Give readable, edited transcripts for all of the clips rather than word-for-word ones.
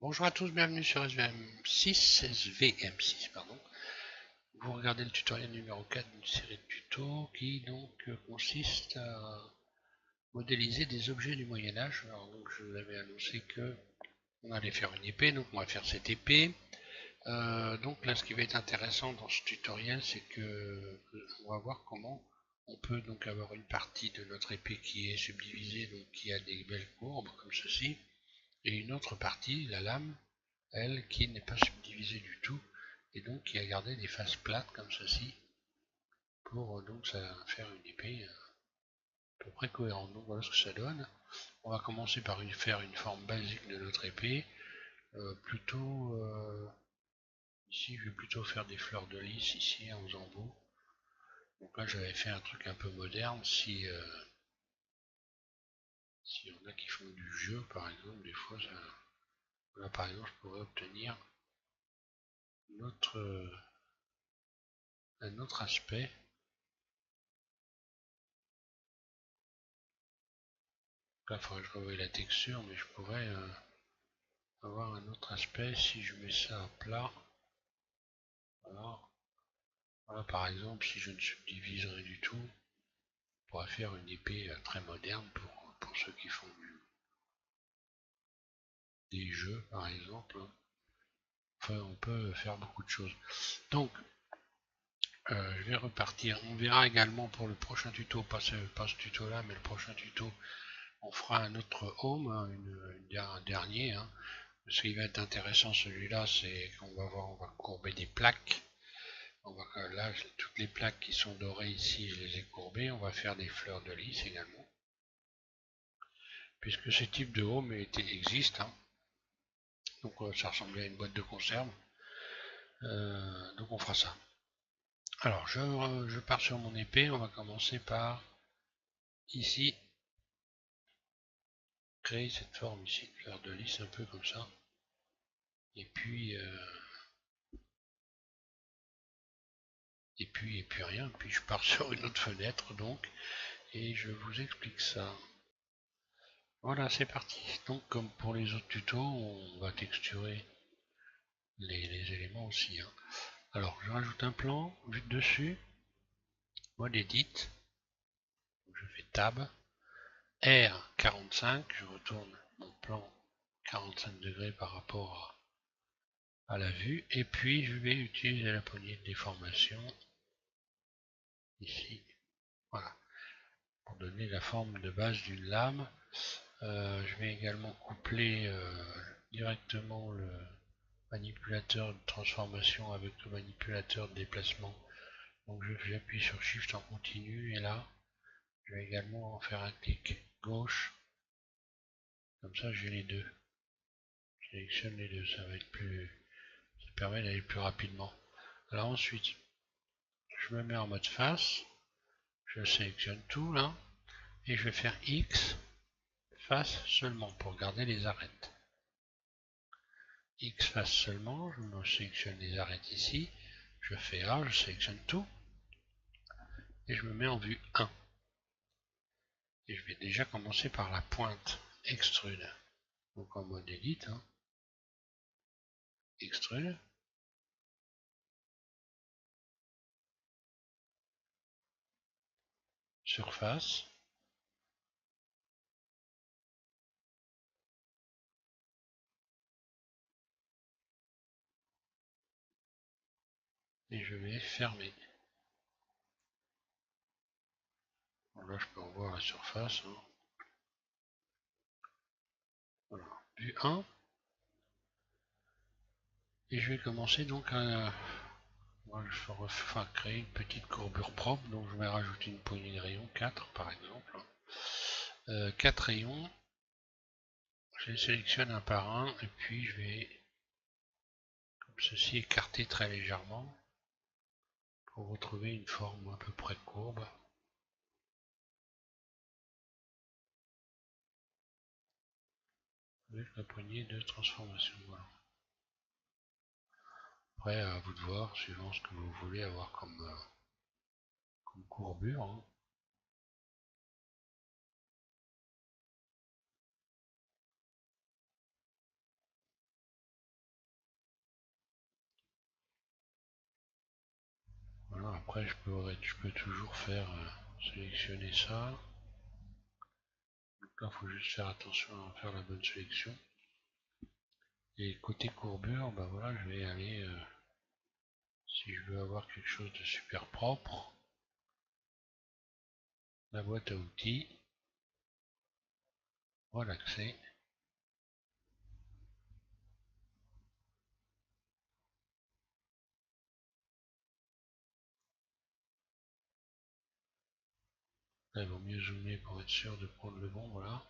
Bonjour à tous, bienvenue sur SVM6, pardon. Vous regardez le tutoriel numéro 4 d'une série de tutos qui donc consiste à modéliser des objets du Moyen-Âge. Alors donc je vous avais annoncé que on allait faire une épée, donc on va faire cette épée. Donc là ce qui va être intéressant dans ce tutoriel, c'est que on va voir comment on peut donc avoir une partie de notre épée qui est subdivisée, donc qui a des belles courbes comme ceci, et une autre partie, la lame, elle, qui n'est pas subdivisée du tout, et donc qui a gardé des faces plates comme ceci, pour donc ça faire une épée à peu près cohérente. Donc voilà ce que ça donne. On va commencer par faire une forme basique de notre épée. Ici, je vais plutôt faire des fleurs de lys ici en faisant beau. Donc là, j'avais fait un truc un peu moderne. Si y en a qui font du jeu, par exemple, des fois, ça, là, par exemple, je pourrais obtenir notre, un autre aspect. Là, il faudrait que je revoie la texture, mais je pourrais avoir un autre aspect si je mets ça à plat. Alors, voilà, par exemple, si je ne subdiviserais du tout, on pourrait faire une épée très moderne pour ceux qui font des jeux, par exemple. Enfin, on peut faire beaucoup de choses. Donc, je vais repartir. On verra également pour le prochain tuto, pas ce tuto-là, mais le prochain tuto, on fera un autre home, hein, un dernier. Hein. Ce qui va être intéressant, celui-là, c'est qu'on va voir, on va courber des plaques. Là, toutes les plaques qui sont dorées ici, je les ai courbées. On va faire des fleurs de lys également. Puisque ce type de home existe. Hein. Donc ça ressemble à une boîte de conserve. Donc on fera ça. Alors je pars sur mon épée. On va commencer par ici créer cette forme ici de fleur de lys un peu comme ça. Et puis rien. Puis je pars sur une autre fenêtre donc et je vous explique ça. Voilà, c'est parti. Donc comme pour les autres tutos, on va texturer les éléments aussi. Hein. Alors je rajoute un plan, vue de dessus, mode edit, je fais tab, R45, je retourne mon plan 45 degrés par rapport à la vue, et puis je vais utiliser la poignée de déformation ici, voilà, pour donner la forme de base d'une lame. Je vais également coupler directement le manipulateur de transformation avec le manipulateur de déplacement. Donc j'appuie sur Shift en continu et là je vais également en faire un clic gauche. Comme ça j'ai les deux. Je sélectionne les deux, ça va être plus. Ça permet d'aller plus rapidement. Alors ensuite, je me mets en mode face, je sélectionne tout là, et je vais faire X face seulement pour garder les arêtes. X face seulement, je me sélectionne les arêtes ici, je fais A, je sélectionne tout, et je me mets en vue 1. Et je vais déjà commencer par la pointe extrude. Donc en mode edit, hein. Extrude. Surface. Et je vais fermer. Bon, là je peux revoir la surface. Hein. Voilà. Vue 1. Et je vais commencer donc à créer une petite courbure propre. Donc je vais rajouter une poignée de rayons, 4 par exemple. 4 rayons. Je les sélectionne un par un et puis je vais comme ceci écarter très légèrement pour retrouver une forme à peu près courbe. Avec la poignée de transformation. Voilà. Après, à vous de voir, suivant ce que vous voulez avoir comme courbure. Hein. Voilà, après je peux toujours faire sélectionner ça. Donc là, il faut juste faire attention à faire la bonne sélection. Et côté courbure, bah voilà, je vais aller, si je veux avoir quelque chose de super propre, la boîte à outils, relaxer. Là, il vaut mieux zoomer pour être sûr de prendre le bon, voilà.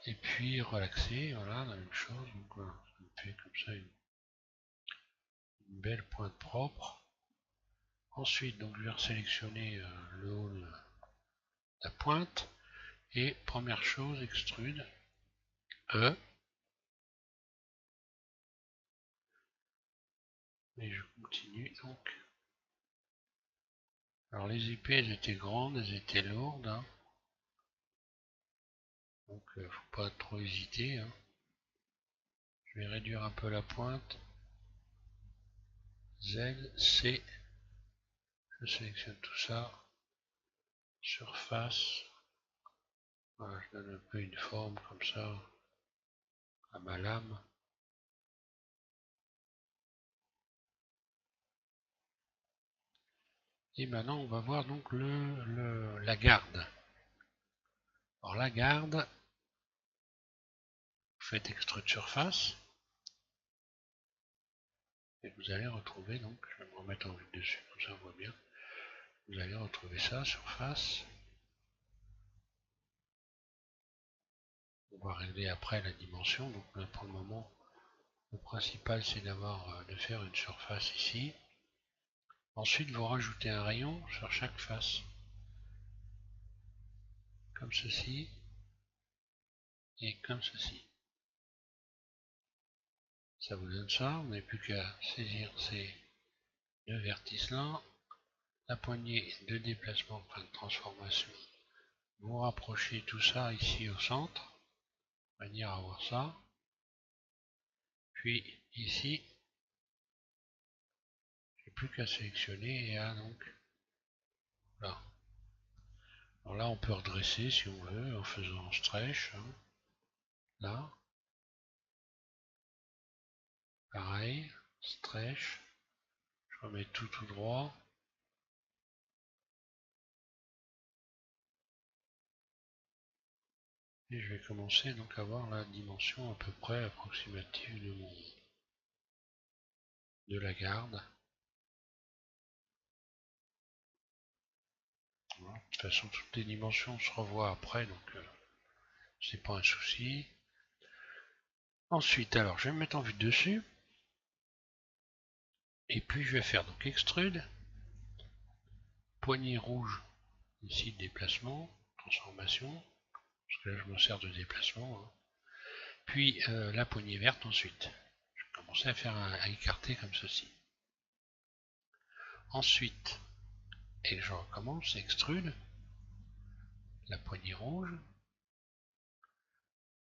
Et puis relaxer, voilà, la même chose. Donc voilà, ça me fait comme ça une belle pointe propre. Ensuite, donc je vais resélectionner le haut, la pointe. Et première chose, extrude, E. Et je continue donc. Alors les épées, elles étaient grandes, elles étaient lourdes. Hein. Donc faut pas trop hésiter. Hein. Je vais réduire un peu la pointe. Z, C. Je sélectionne tout ça. Surface. Voilà, je donne un peu une forme comme ça à ma lame. Et maintenant, on va voir donc la garde. Alors la garde, vous faites extrude surface. Et vous allez retrouver, donc, je vais me remettre en vue dessus, comme ça on voit bien. Vous allez retrouver ça, surface. On va régler après la dimension. Donc là, pour le moment, le principal c'est de faire une surface ici. Ensuite, vous rajoutez un rayon sur chaque face. Comme ceci. Et comme ceci. Ça vous donne ça. Vous n'avez plus qu'à saisir ces deux vertices là. La poignée de déplacement, enfin de transformation. Vous rapprochez tout ça ici au centre. De manière à avoir ça. Puis ici, j'ai plus qu'à sélectionner et à donc là. Alors là, on peut redresser si on veut en faisant stretch. Hein. Là, pareil, stretch. Je remets tout droit. Et je vais commencer donc à avoir la dimension à peu près approximative de la garde. Voilà. De toute façon, toutes les dimensions se revoient après, donc c'est pas un souci. Ensuite, alors, je vais me mettre en vue dessus. Et puis, je vais faire donc extrude. Poignée rouge, ici, déplacement, transformation. Parce que là, je me sers de déplacement. Hein. Puis, la poignée verte ensuite. Je vais commencer à écarter comme ceci. Ensuite, et je recommence, extrude. La poignée rouge.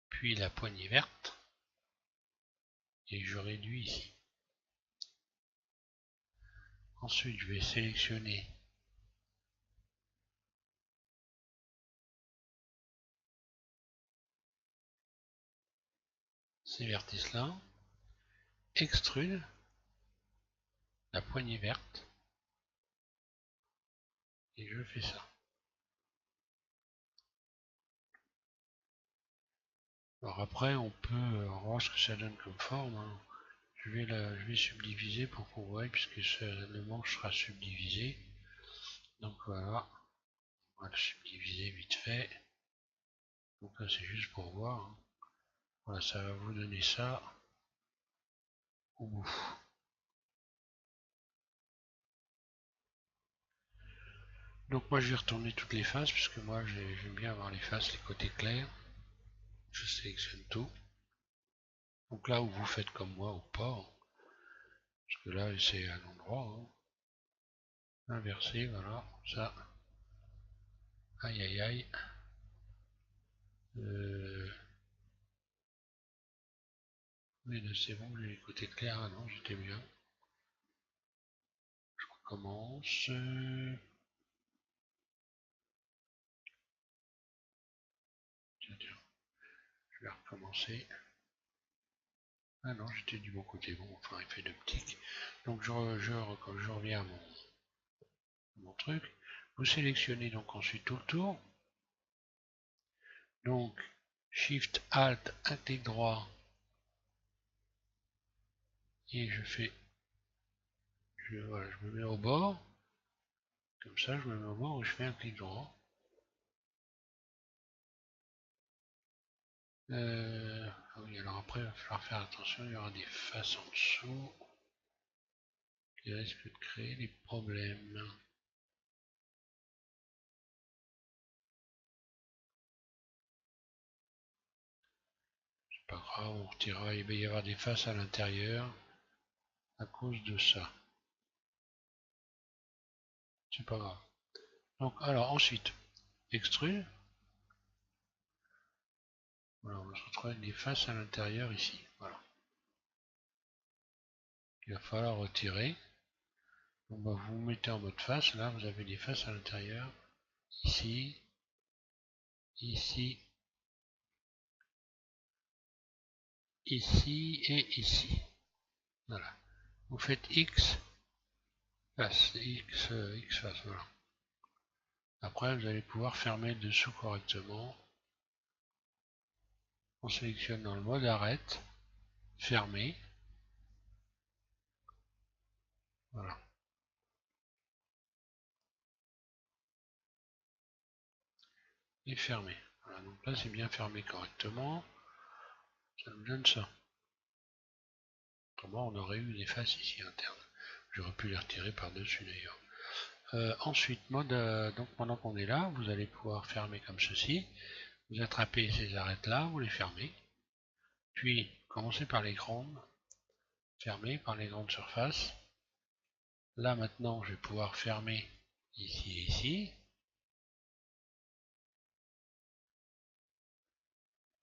Puis la poignée verte. Et je réduis ici. Ensuite, je vais sélectionner ces vertices-là, extrude la poignée verte, et je fais ça. Alors après, on peut voir ce que ça donne comme forme. Hein. Je vais subdiviser pour qu'on voie, puisque le manche sera subdivisé. Donc voilà, on va le subdiviser vite fait. Donc là, c'est juste pour voir. Hein. Voilà, ça va vous donner ça au bout. Donc moi je vais retourner toutes les faces, puisque moi j'aime bien avoir les faces, les côtés clairs. Je sélectionne tout. Donc là où vous faites comme moi ou pas, hein, parce que là c'est un endroit, hein. Inversé, voilà, ça. Aïe aïe aïe. Oui là c'est bon, j'ai les côtés clairs, ah non, j'étais bien. recommence. Tiens, je vais recommencer. Ah non, j'étais du bon côté. Bon, enfin, il fait d'optique. Donc, quand je reviens à mon truc, vous sélectionnez donc ensuite tout le tour. Donc, Shift Alt, un clic droit. Et voilà, je me mets au bord. Comme ça, je me mets au bord où je fais un clic droit. Ah oui, alors après, il va falloir faire attention, il y aura des faces en dessous qui risquent de créer des problèmes. C'est pas grave, on retirera, il va y avoir des faces à l'intérieur à cause de ça. C'est pas grave. Donc, alors ensuite, extrude. Voilà, on va se retrouver avec des faces à l'intérieur ici. Voilà. Il va falloir retirer. Donc, bah, vous mettez en mode face. Là, vous avez des faces à l'intérieur. Ici, ici, ici et ici. Voilà. Vous faites X face, X face, voilà. Après, vous allez pouvoir fermer le dessous correctement. On sélectionne dans le mode arrête, fermer. Voilà. Et fermer. Voilà, donc là, c'est bien fermé correctement. Ça nous donne ça. Autrement, on aurait eu des faces ici internes. J'aurais pu les retirer par-dessus d'ailleurs. Ensuite, donc pendant qu'on est là, vous allez pouvoir fermer comme ceci. Vous attrapez ces arêtes-là, vous les fermez. Puis, commencez par les grandes. Fermez par les grandes surfaces. Là, maintenant, je vais pouvoir fermer ici et ici.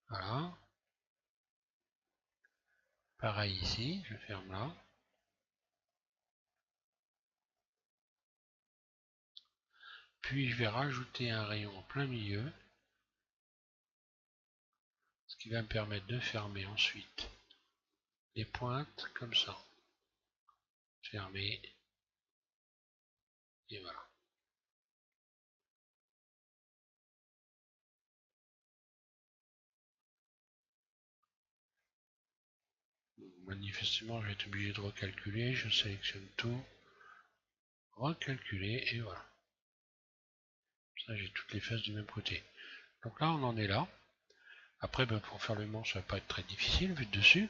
Voilà. Pareil ici, je ferme là. Puis, je vais rajouter un rayon en plein milieu. Ce qui va me permettre de fermer ensuite les pointes comme ça. Fermer. Et voilà. Manifestement, je vais être obligé de recalculer. Je sélectionne tout. Recalculer et voilà. Ça, j'ai toutes les faces du même côté. Donc là, on en est là. Après, ben, pour faire le manche, ça va pas être très difficile vu de dessus.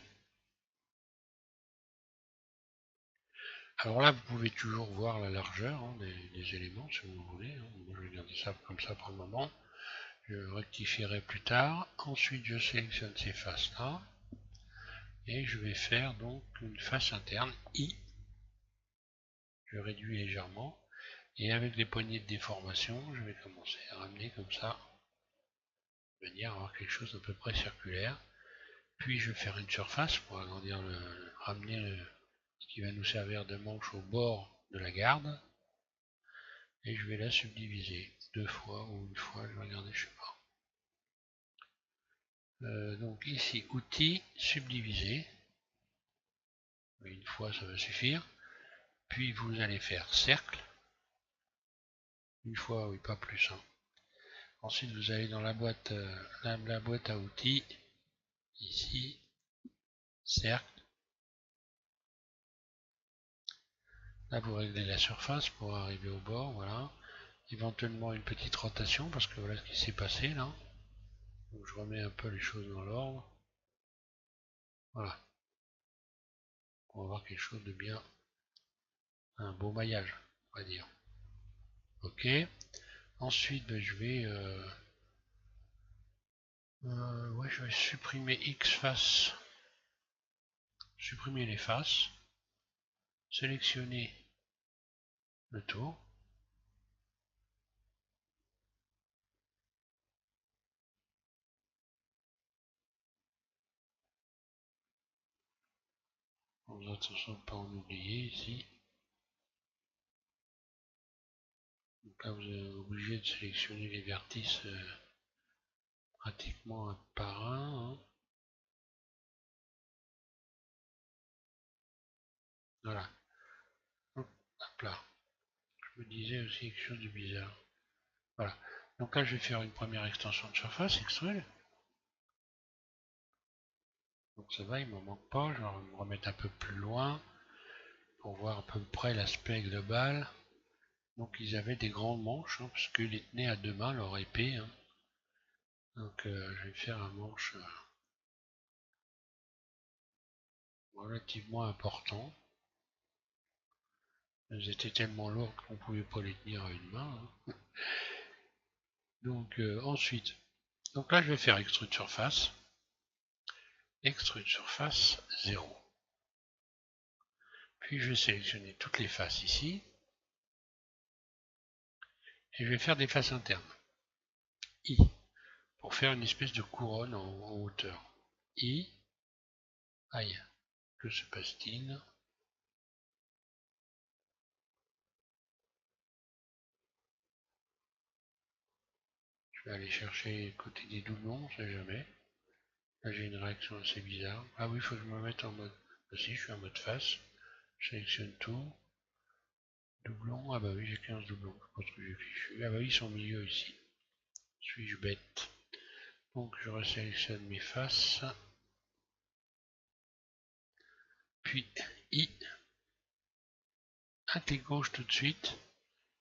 Alors là, vous pouvez toujours voir la largeur des éléments si vous voulez. Moi, je vais garder ça comme ça pour le moment. Je rectifierai plus tard. Ensuite, je sélectionne ces faces-là. Et je vais faire donc une face interne I. Je réduis légèrement. Et avec les poignées de déformation, je vais commencer à ramener comme ça, de manière à avoir quelque chose d'à peu près circulaire. Puis je vais faire une surface pour agrandir ramener ce qui va nous servir de manche au bord de la garde. Et je vais la subdiviser 2 fois ou une fois, je vais regarder, je sais pas. Donc ici, outils, subdiviser. Une fois, ça va suffire. Puis vous allez faire cercle. Une fois, oui, pas plus. Ensuite, vous allez dans la boîte à outils. Ici, cercle. Là, vous réglez la surface pour arriver au bord, voilà. Éventuellement une petite rotation, parce que voilà ce qui s'est passé là. Donc je remets un peu les choses dans l'ordre. Voilà. On va avoir quelque chose de bien. Un beau maillage, on va dire. Ok. Ensuite, ben, je vais supprimer X face. Supprimer les faces. Sélectionner le tour. Attention de ne pas en oublier ici. Donc là vous êtes obligé de sélectionner les vertices pratiquement un par un. Hein. Voilà. Hop là. Je me disais aussi quelque chose de bizarre. Voilà. Donc là je vais faire une première extension de surface, extrude. Donc ça va, il ne m'en manque pas. Je vais me remettre un peu plus loin pour voir à peu près l'aspect global. Donc ils avaient des grandes manches, hein, parce qu'ils les tenaient à deux mains, leur épée. Hein. Donc je vais faire un manche relativement important. Elles étaient tellement lourdes qu'on ne pouvait pas les tenir à une main. Hein. Donc ensuite, donc là je vais faire extrude surface 0. Puis je vais sélectionner toutes les faces ici. Et je vais faire des faces internes. I. Pour faire une espèce de couronne en hauteur. I. Aïe. Que se passe-t-il? Je vais aller chercher côté des doublons, on sait jamais. Là j'ai une réaction assez bizarre. Ah oui, il faut que je me mette en mode... Si, je suis en mode face. Je sélectionne tout. Doublons. Ah bah oui, j'ai 15 doublons. Je pense que j'ai fichu. Ah bah oui, ils sont au milieu ici. Suis-je bête? Donc je resélectionne mes faces. Puis I. Un clic gauche tout de suite.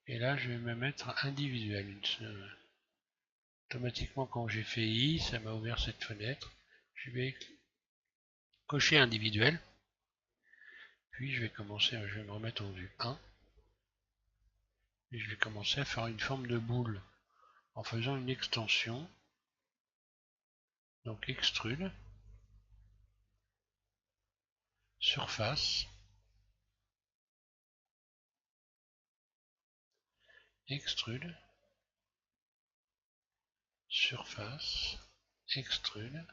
Et là je vais me mettre individuel. Automatiquement quand j'ai fait I, ça m'a ouvert cette fenêtre. Je vais cocher individuel. Puis je vais commencer, je vais me remettre en vue 1. Et je vais commencer à faire une forme de boule en faisant une extension. Donc extrude, surface, extrude, surface, extrude,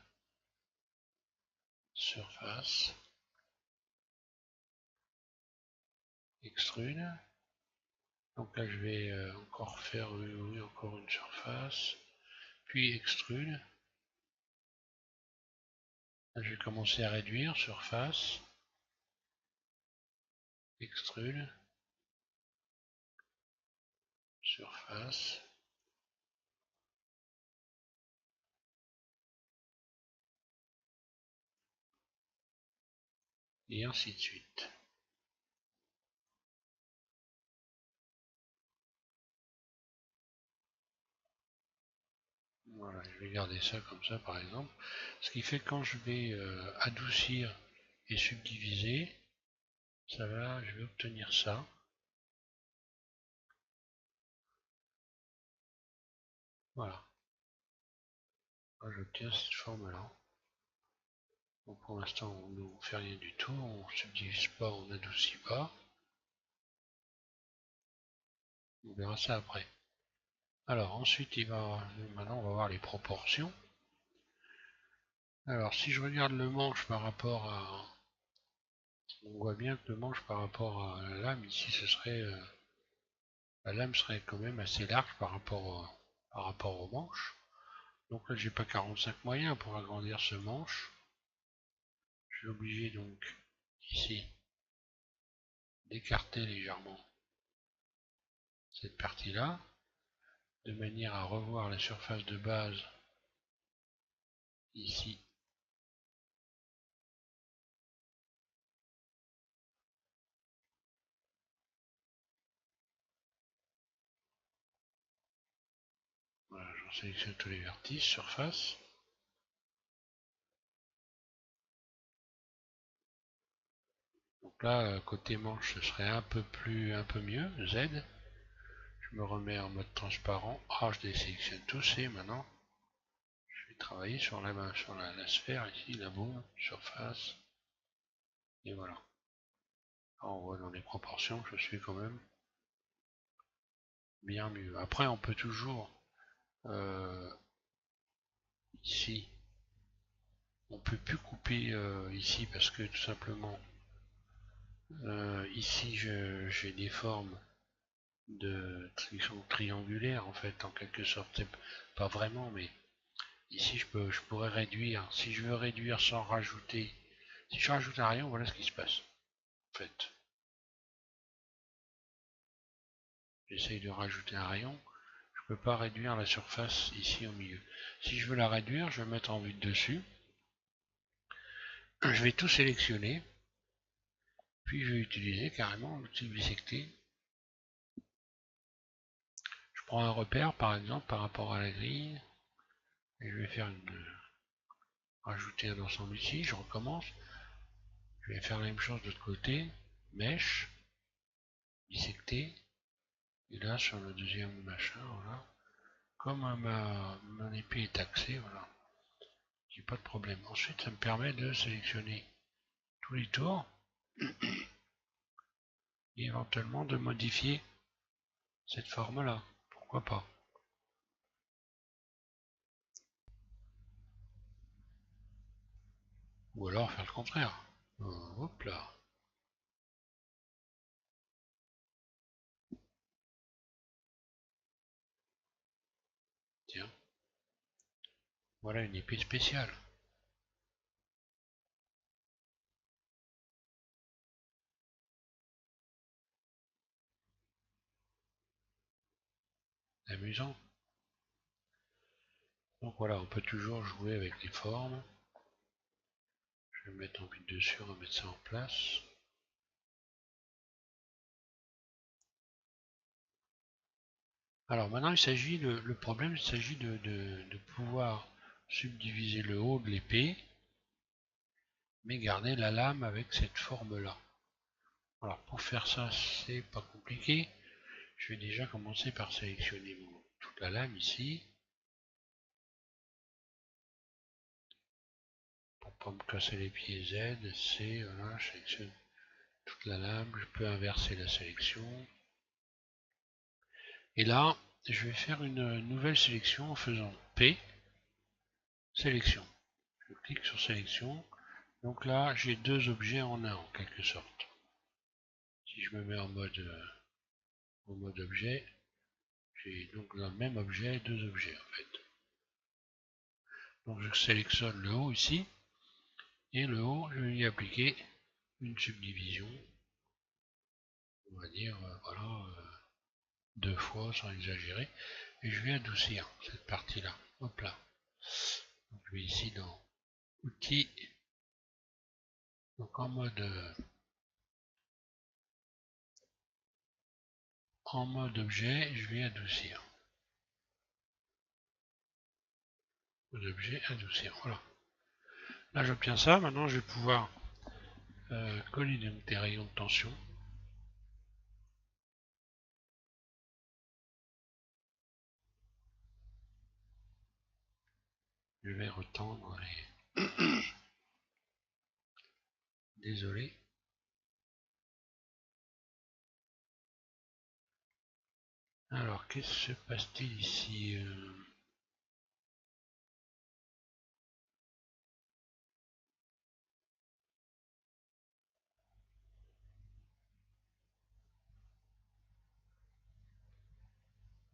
surface, extrude. Donc là je vais encore faire encore une surface, puis extrude. Là, je vais commencer à réduire, surface, extrude, surface, et ainsi de suite. Voilà, je vais garder ça comme ça par exemple. Ce qui fait que quand je vais adoucir et subdiviser, ça va, je vais obtenir ça. Voilà. Là, j'obtiens cette forme-là. Donc pour l'instant, on ne fait rien du tout, on ne subdivise pas, on n'adoucit pas. On verra ça après. Alors ensuite, maintenant on va voir les proportions. Alors si je regarde le manche par rapport à... On voit bien que le manche par rapport à la lame, ici ce serait... la lame serait quand même assez large par rapport au manche. Donc là j'ai pas 45 moyens pour agrandir ce manche. Je suis obligé donc ici d'écarter légèrement cette partie-là, de manière à revoir la surface de base ici. Voilà, j'en sélectionne tous les vertices, surface. Donc là, côté manche, ce serait un peu mieux, Z. Je me remets en mode transparent. Ah, je les sélectionne tous et maintenant, je vais travailler sur la sphère ici, la boule, surface. Et voilà. Alors, on voit dans les proportions que je suis quand même bien mieux. Après, on peut toujours, ici, on peut plus couper ici parce que tout simplement, ici, j'ai des formes de sélection triangulaire en fait, en quelque sorte. C'est pas vraiment, mais ici je pourrais réduire. Si je veux réduire sans rajouter, si je rajoute un rayon, voilà ce qui se passe. En fait, j'essaye de rajouter un rayon. Je peux pas réduire la surface ici au milieu. Si je veux la réduire, je vais mettre en vue de dessus. Je vais tout sélectionner. Puis je vais utiliser carrément l'outil bisecter. Je prends un repère par exemple par rapport à la grille. Et je vais faire rajouter un ensemble ici. Je recommence. Je vais faire la même chose de l'autre côté. Mèche. Bisecter. Et là sur le deuxième machin, voilà. Comme mon épée est axée, voilà. J'ai pas de problème. Ensuite, ça me permet de sélectionner tous les tours et éventuellement de modifier cette forme-là. Pourquoi pas? Ou alors faire le contraire. Hop là. Tiens, voilà une épée spéciale. Amusant. Donc voilà, on peut toujours jouer avec les formes. Je vais mettre en vue dessus, on va mettre ça en place. Alors maintenant, le problème, il s'agit de pouvoir subdiviser le haut de l'épée, mais garder la lame avec cette forme-là. Alors pour faire ça, c'est pas compliqué. Je vais déjà commencer par sélectionner toute la lame ici. Pour pas me casser les pieds Z, C, voilà, je sélectionne toute la lame. Je peux inverser la sélection. Et là, je vais faire une nouvelle sélection en faisant P, sélection. Je clique sur sélection. Donc là, j'ai deux objets en un en quelque sorte. Si je me mets en mode objet, j'ai donc dans le même objet deux objets en fait. Donc je sélectionne le haut ici. Et le haut, je vais y appliquer une subdivision. On va dire, voilà, deux fois sans exagérer. Et je vais adoucir cette partie-là. Hop là. Donc je vais ici dans Outils. Donc en mode objet, je vais adoucir. Mode objet, adoucir. Voilà. Là j'obtiens ça. Maintenant je vais pouvoir coller des rayons de tension. Je vais retendre les... Désolé. Alors, qu'est-ce qui se passe-t-il ici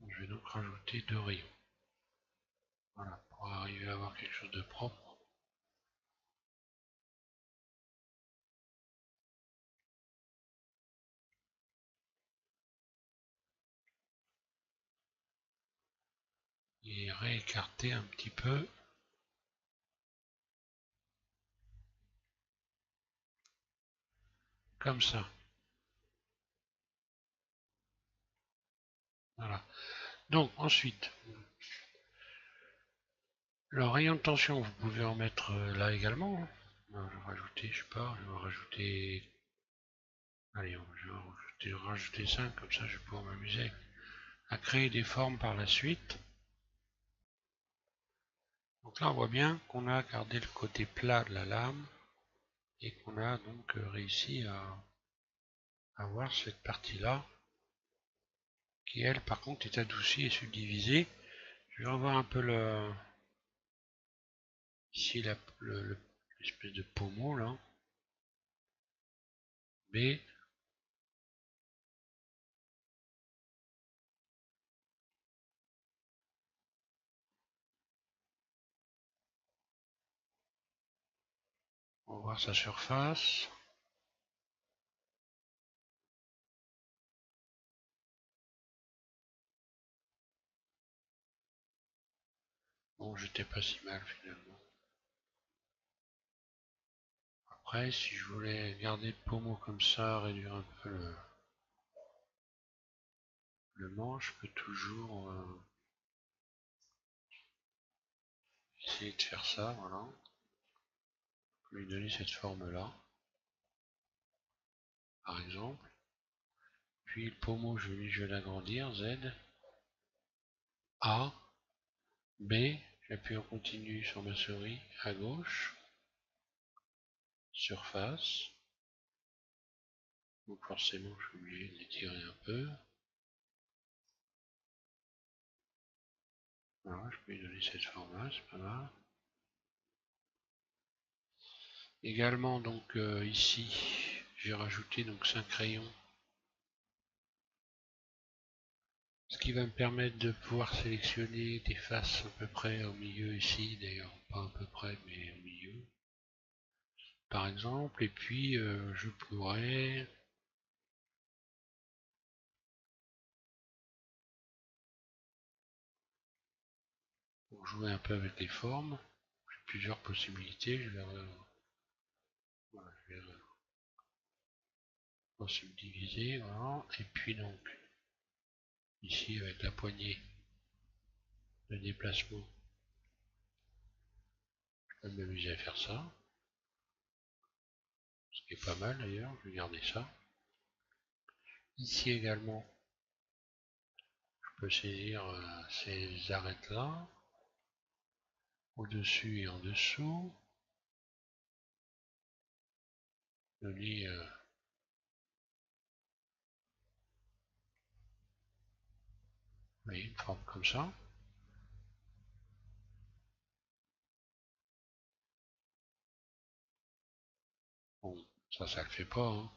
Je vais donc rajouter deux rayons. Voilà, pour arriver à avoir quelque chose de propre. Et réécarter un petit peu. Comme ça. Voilà. Donc ensuite, le rayon de tension, vous pouvez en mettre là également. Hein. Je vais rajouter, je sais pas, je vais rajouter... Allez, je vais rajouter 5, comme ça je vais pouvoir m'amuser à créer des formes par la suite. Donc là on voit bien qu'on a gardé le côté plat de la lame et qu'on a donc réussi à avoir cette partie-là qui elle par contre est adoucie et subdivisée. Je vais revoir un peu ici l'espèce de pommeau là. B. voir sa surface. Bon, j'étais pas si mal finalement. Après, si je voulais garder le pommeau comme ça, réduire un peu le manche, je peux toujours essayer de faire ça, voilà. Lui donner cette forme-là, par exemple. Puis le pommeau, je vais l'agrandir, Z, A, B, j'appuie en continu sur ma souris, à gauche, surface. Donc forcément, je suis obligé de l'étirer un peu. Voilà, je peux lui donner cette forme-là, c'est pas mal. Également, donc ici, j'ai rajouté donc 5 rayons. Ce qui va me permettre de pouvoir sélectionner des faces à peu près au milieu ici, d'ailleurs pas à peu près, mais au milieu. Par exemple, et puis je pourrais pour jouer un peu avec les formes, j'ai plusieurs possibilités. Voilà, je vais subdiviser, voilà. Et puis donc, ici avec la poignée de déplacement, je vais m'amuser à faire ça. Ce qui est pas mal d'ailleurs, je vais garder ça. Ici également, je peux saisir ces arêtes là, au-dessus et en dessous. Donner une forme comme ça. Bon, ça le fait pas, hein.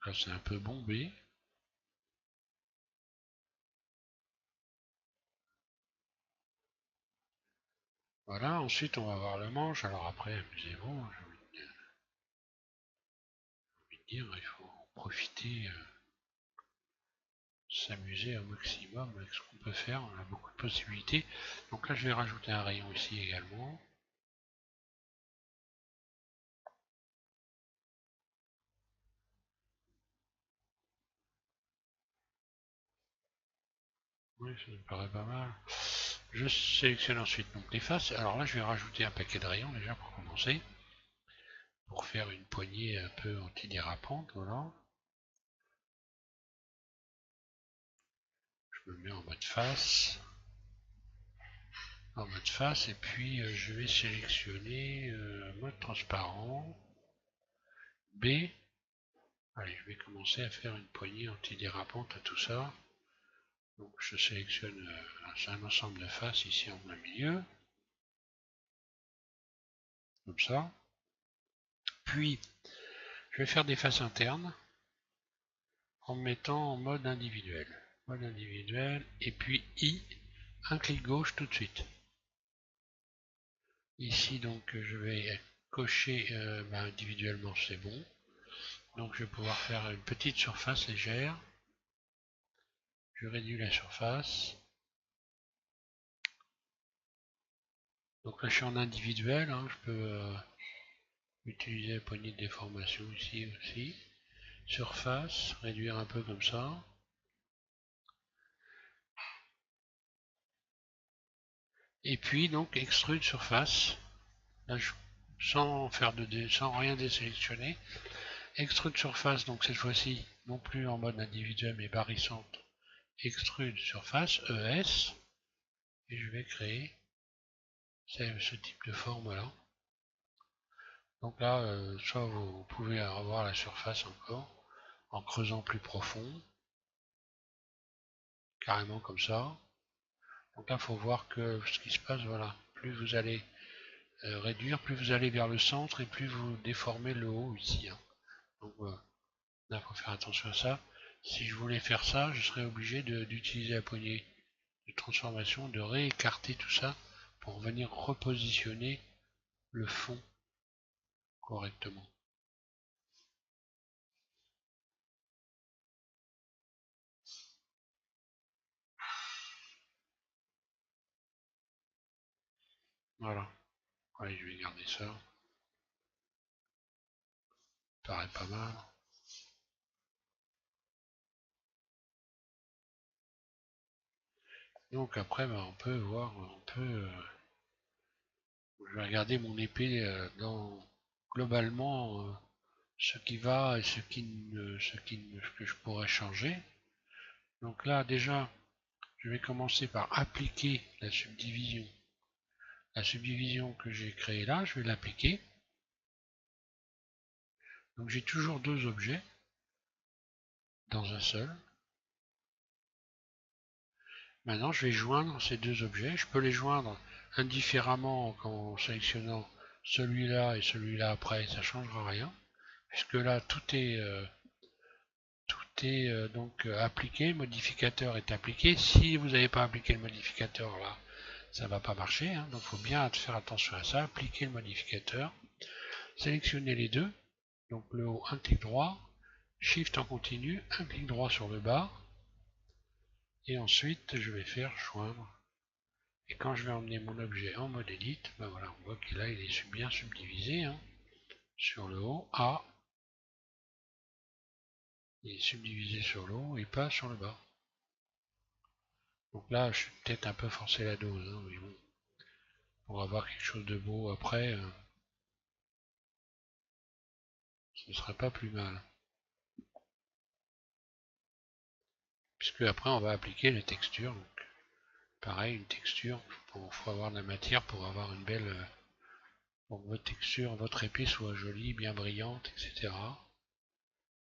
Là, c'est un peu bombé. Voilà, ensuite on va voir le manche. Alors après, amusez-vous, j'ai envie de dire, il faut en profiter, s'amuser au maximum avec ce qu'on peut faire. On a beaucoup de possibilités. Donc là, je vais rajouter un rayon ici également. Oui, ça me paraît pas mal. Je sélectionne ensuite donc les faces. Alors là, je vais rajouter un paquet de rayons déjà pour commencer. Pour faire une poignée un peu antidérapante, voilà. Je me mets en mode face. Et puis je vais sélectionner mode transparent. B. Allez, je vais commencer à faire une poignée antidérapante à tout ça. Donc je sélectionne un ensemble de faces ici en plein milieu. Comme ça. Puis je vais faire des faces internes en me mettant en mode individuel. Mode individuel. Et puis I, un clic gauche tout de suite. Ici donc je vais cocher individuellement, c'est bon. Donc je vais pouvoir faire une petite surface légère. Je réduis la surface. Donc là je suis en individuel, hein, je peux utiliser la poignée de déformation ici aussi. Surface, réduire un peu comme ça. Et puis donc extrude surface. Là, sans rien désélectionner. Extrude surface, donc cette fois-ci, non plus en mode individuel mais barrissante. Extrude surface, ES. Et je vais créer ce type de forme là. Donc là, soit vous pouvez revoir la surface encore en creusant plus profond, carrément comme ça. Donc là, il faut voir que ce qui se passe, voilà, plus vous allez réduire, plus vous allez vers le centre et plus vous déformez le haut ici, hein. Donc là, il faut faire attention à ça. Si je voulais faire ça, je serais obligé d'utiliser la poignée de transformation, de réécarter tout ça pour venir repositionner le fond correctement. Voilà. Allez, je vais garder ça. Ça paraît pas mal. Donc après, on peut voir, je vais regarder mon épée dans globalement ce qui va et ce que je pourrais changer. Donc là, déjà, je vais commencer par appliquer la subdivision. La subdivision que j'ai créée là, je vais l'appliquer. Donc j'ai toujours deux objets dans un seul. Maintenant, je vais joindre ces deux objets. Je peux les joindre indifféremment en sélectionnant celui-là et celui-là après, ça ne changera rien. Puisque là, tout est donc appliqué, le modificateur est appliqué. Si vous n'avez pas appliqué le modificateur là, ça ne va pas marcher. Hein. Donc il faut bien faire attention à ça. Appliquer le modificateur. Sélectionner les deux. Donc le haut, un clic droit. Shift en continu, un clic droit sur le bas. Et ensuite, je vais faire joindre. Et quand je vais emmener mon objet en mode edit, ben voilà, on voit qu'il est bien subdivisé. Hein. Sur le haut, A. Il est subdivisé sur le haut et pas sur le bas. Donc là, je suis peut-être un peu forcé la dose, hein, mais bon. Pour avoir quelque chose de beau après, ce serait pas plus mal. Puisque après, on va appliquer les textures. Donc, pareil, une texture, il faut avoir de la matière pour avoir une belle... pour que votre texture, votre épée soit jolie, bien brillante, etc.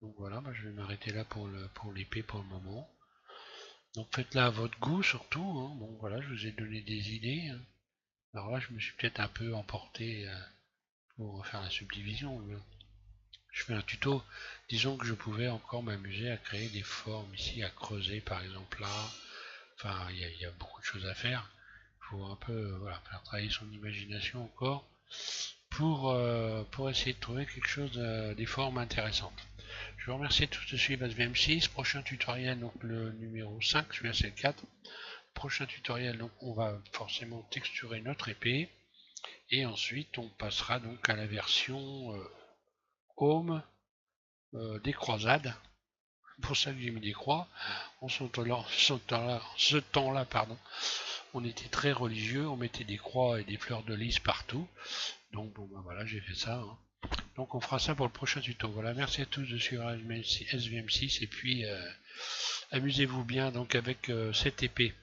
Donc voilà, je vais m'arrêter là pour l'épée pour le moment. Donc faites-la à votre goût surtout. Hein. Bon voilà, je vous ai donné des idées. Hein. Alors là, je me suis peut-être un peu emporté pour faire la subdivision. Je fais un tuto. Disons que je pouvais encore m'amuser à créer des formes ici, à creuser par exemple là. Enfin, il y a beaucoup de choses à faire. Il faut un peu voilà, faire travailler son imagination encore pour essayer de trouver quelque chose, des formes intéressantes. Je vous remercie tous de suivre SVM6. Prochain tutoriel, donc le numéro 5, celui-là c'est le 4. Prochain tutoriel, donc on va forcément texturer notre épée. Et ensuite on passera donc à la version Home des croisades. Pour ça que j'ai mis des croix. En ce temps-là, on était très religieux, on mettait des croix et des fleurs de lys partout. Donc bon ben voilà, j'ai fait ça. Hein. Donc on fera ça pour le prochain tuto. Voilà, merci à tous de suivre SVM6 et puis amusez-vous bien donc avec cette épée.